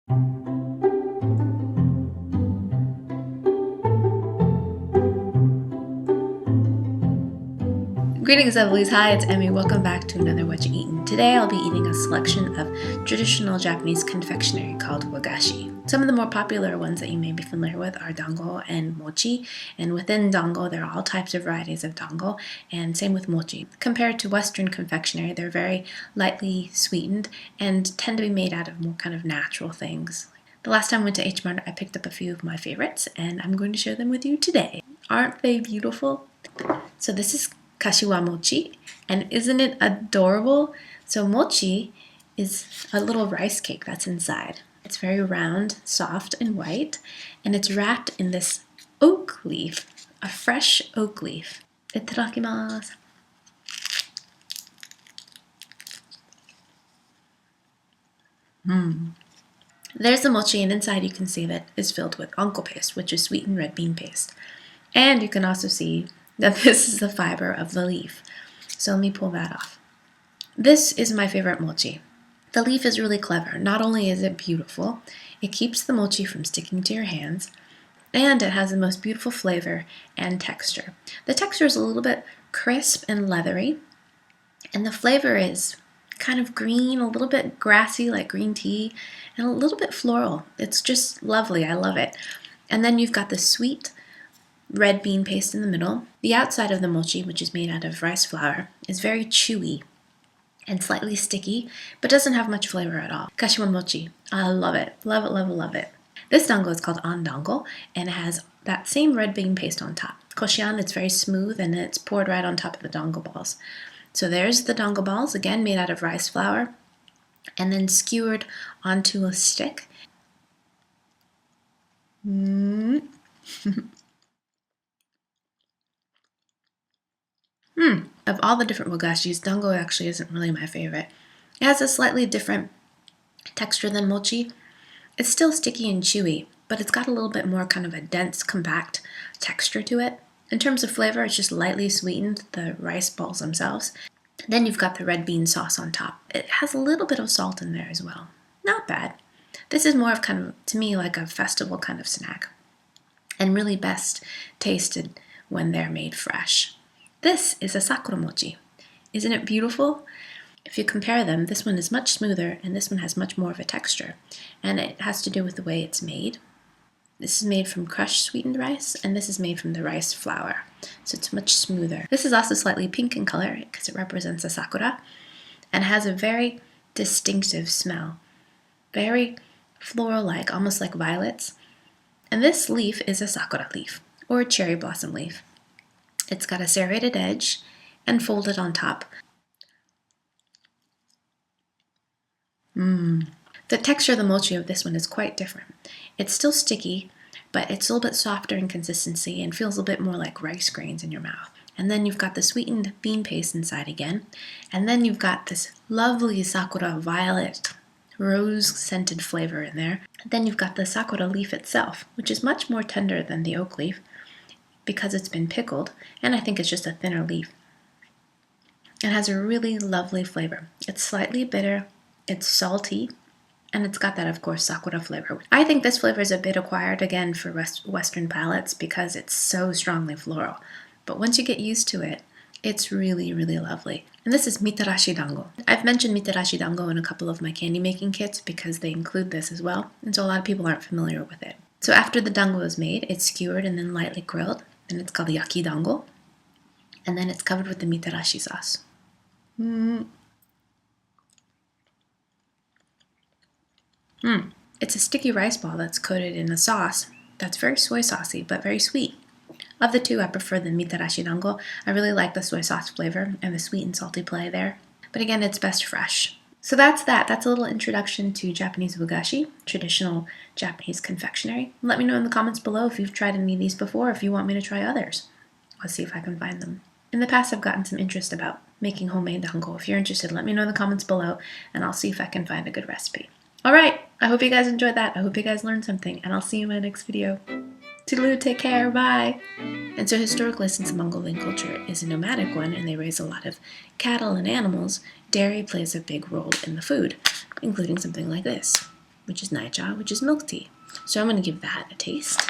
Greetings, lovelies. Hi, it's Emmy. Welcome back to another Whatcha Eating. Today I'll be eating a selection of traditional Japanese confectionery called Wagashi. Some of the more popular ones that you may be familiar with are dango and mochi, and within dango there are all types of varieties of dango, and same with mochi. Compared to Western confectionery, they're very lightly sweetened and tend to be made out of more kind of natural things. The last time I went to H-Mart, I picked up a few of my favorites, and I'm going to share them with you today. Aren't they beautiful? So this is kashiwa mochi, and isn't it adorable? So mochi is a little rice cake that's inside. It's very round, soft, and white, and it's wrapped in this oak leaf, a fresh oak leaf. Itadakimasu. There's the mochi, and inside you can see that it's filled with anko paste, which is sweetened red bean paste. And you can also see that this is the fiber of the leaf. So let me pull that off. This is my favorite mochi. The leaf is really clever. Not only is it beautiful, it keeps the mochi from sticking to your hands, and it has the most beautiful flavor and texture. The texture is a little bit crisp and leathery, and the flavor is kind of green, a little bit grassy like green tea, and a little bit floral. It's just lovely. I love it. And then you've got the sweet red bean paste in the middle. The outside of the mochi, which is made out of rice flour, is very chewy and slightly sticky, but doesn't have much flavor at all. Kashiwa mochi. I love it. Love it, love it, love it. This dango is called Andango, and it has that same red bean paste on top. Koshian, it's very smooth, and it's poured right on top of the dango balls. So there's the dango balls, again made out of rice flour, and then skewered onto a stick. Of all the different wagashis, dango actually isn't really my favorite. It has a slightly different texture than mochi. It's still sticky and chewy, but it's got a little bit more kind of a dense, compact texture to it. In terms of flavor, it's just lightly sweetened, the rice balls themselves. Then you've got the red bean sauce on top. It has a little bit of salt in there as well. Not bad. This is more of kind of, to me, like a festival kind of snack, and really best tasted when they're made fresh. This is a Sakura mochi. Isn't it beautiful? If you compare them, this one is much smoother and this one has much more of a texture. And it has to do with the way it's made. This is made from crushed sweetened rice, and this is made from the rice flour. So it's much smoother. This is also slightly pink in color because it represents a sakura and has a very distinctive smell. Very floral-like, almost like violets. And this leaf is a sakura leaf or a cherry blossom leaf. It's got a serrated edge and folded on top. The texture of the mochi of this one is quite different. It's still sticky, but it's a little bit softer in consistency and feels a bit more like rice grains in your mouth. And then you've got the sweetened bean paste inside again. And then you've got this lovely sakura violet rose-scented flavor in there. Then you've got the sakura leaf itself, which is much more tender than the oak leaf, because it's been pickled, and I think it's just a thinner leaf. It has a really lovely flavor. It's slightly bitter, it's salty, and it's got that, of course, sakura flavor. I think this flavor is a bit acquired, again, for Western palates because it's so strongly floral. But once you get used to it, it's really, really lovely. And this is Mitarashi Dango. I've mentioned Mitarashi Dango in a couple of my candy making kits because they include this as well, and so a lot of people aren't familiar with it. So after the dango is made, it's skewered and then lightly grilled. And it's called yaki dango, and then it's covered with the Mitarashi sauce. It's a sticky rice ball that's coated in a sauce that's very soy saucy, but very sweet. Of the two, I prefer the Mitarashi dango. I really like the soy sauce flavor and the sweet and salty play there. But again, it's best fresh. So that's that. That's a little introduction to Japanese wagashi, traditional Japanese confectionery. Let me know in the comments below if you've tried any of these before, or if you want me to try others. I'll see if I can find them. In the past, I've gotten some interest about making homemade dango. If you're interested, let me know in the comments below, and I'll see if I can find a good recipe. Alright, I hope you guys enjoyed that. I hope you guys learned something, and I'll see you in my next video. Toodaloo, take care, bye! And so historically, since Mongolian culture is a nomadic one and they raise a lot of cattle and animals, dairy plays a big role in the food, including something like this. which is naicha, which is milk tea. So I'm going to give that a taste.